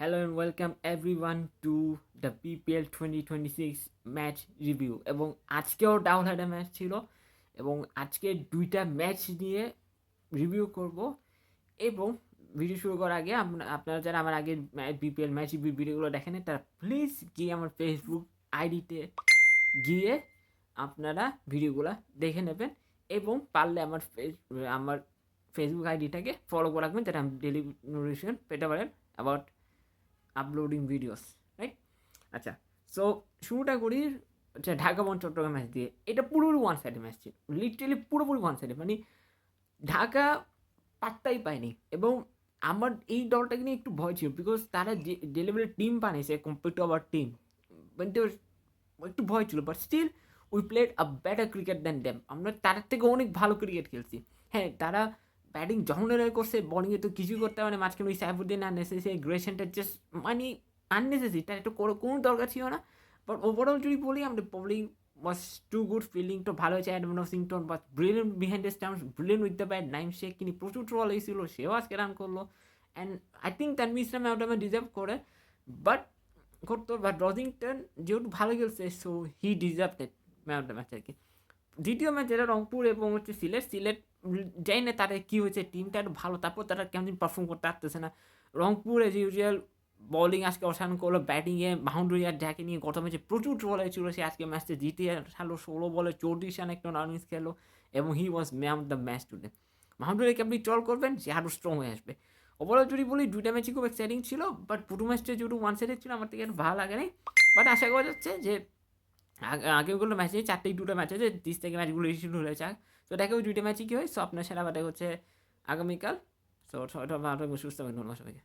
Hello and welcome everyone to the PPL 2026 match review. এবং আজকেও down হার্ডে match ছিল এবং আজকে দুইটা ম্যাচ নিয়ে রিভিউ করব। এবং ভিডিও শুরু করার আগে আপনারা যারা আমার আগের বিপিএল ম্যাচ রিভিউ ভিডিওগুলো দেখেন তারা প্লিজ গিয়ে আমার ফেসবুক আইডিতে গিয়ে আপনারা ভিডিওগুলো দেখে নেবেন এবং পারলে আমার ফেসবুক আইডিটাকে ফলো করে রাখবেন, যাতে আমি ডেলি নোটিফিকেশন পেতে পারেন অ্যাবাউট আপলোডিং ভিডিওস, রাইট? আচ্ছা, সো শুরুটা করি ঢাকা বন চট্টগ্রাম ম্যাচ দিয়ে। এটা পুরোপুরি ওয়ান সাইডে ম্যাচ ছিল, লিটারেলি পুরোপুরি ওয়ান সাইডে। মানে ঢাকা পাত্তাই পায়নি এবং আমার এই দলটাকে নিয়ে একটু ভয় ছিল, বিকজ তারা যে লেভেলের টিম বানিয়েছে কম্পেয়ার টু আওয়ার টিম, মানে একটু ভয় ছিল। But still we played a better cricket than them. আমরা তাদের থেকে অনেক ভালো ক্রিকেট খেলছি। হ্যাঁ, তারা ব্যাটিং যখন করছে, বলিংয়ে তো কিছুই করতে পারে। মাঝখানে ওই সাইফুদ্দিন আননেসেসারি গ্রেশনটা জাস্ট মানে আননেসেসারি, তার একটা কোনো দরকার ছিল না। বাট ওভারঅল যদি বলি, আমাদের বোলিং ওয়াজ টু গুড, ফিল্ডিংটা ভালো হয়েছে। Adam Washington but brilliant behind the stumps, brilliant with the bat. Naim Sheikh তিনি প্রচুর ট্রল হয়েছিল, সেও আজকে রান করলো। And I think Tanvir Islam আউটটা ডিজার্ভ করে, বাট করতো। বাট রজিংটন যেহেতু ভালো খেলছে, so he deserve that man of the match আর কি। দ্বিতীয় ম্যাচ যেটা রংপুর এবং সিলেট যাই না তাদের কী হয়েছে, টিমটা একটু ভালো, তারপর তারা কেমন পারফর্ম করতে পারতেছে না। রংপুর এজ ইউজুয়াল বোলিং আজকে অসাধারণ করলো, ব্যাটিংয়ে বাউন্ডারি আর ঢাকে নিয়ে গত ম্যাচে প্রচুর ট্রল হয়েছিল। সে আজকে ম্যাচটা জিতে ছাড়লো, 16 বলে 34 রান একটা রানিংস খেলো এবং he was man of the match today. বাউন্ডারিকে আপনি ট্রল করবেন, সে আরও স্ট্রং হয়ে আসবে। ওভারঅল যদি বলি, দুইটা ম্যাচই খুব এক্সাইটিং ছিল, বাট পুরো ম্যাচটা যেহেতু ওয়ান সাইডেড ছিল, আমার থেকে ভালো লাগে নাই। বাট আশা করা যাচ্ছে যে আগেগুলো ম্যাচে 4-2 ম্যাচ আছে, 30 থেকে ম্যাচগুলো শুরু হয়ে যাক। তো দেখা ওই দুইটা ম্যাচই কী হয়। সো আপনার সেরা বাটে হচ্ছে আগামীকাল। সো সবাই ভালো সুস্থ থাকবেন, ধন্যবাদ সবাইকে।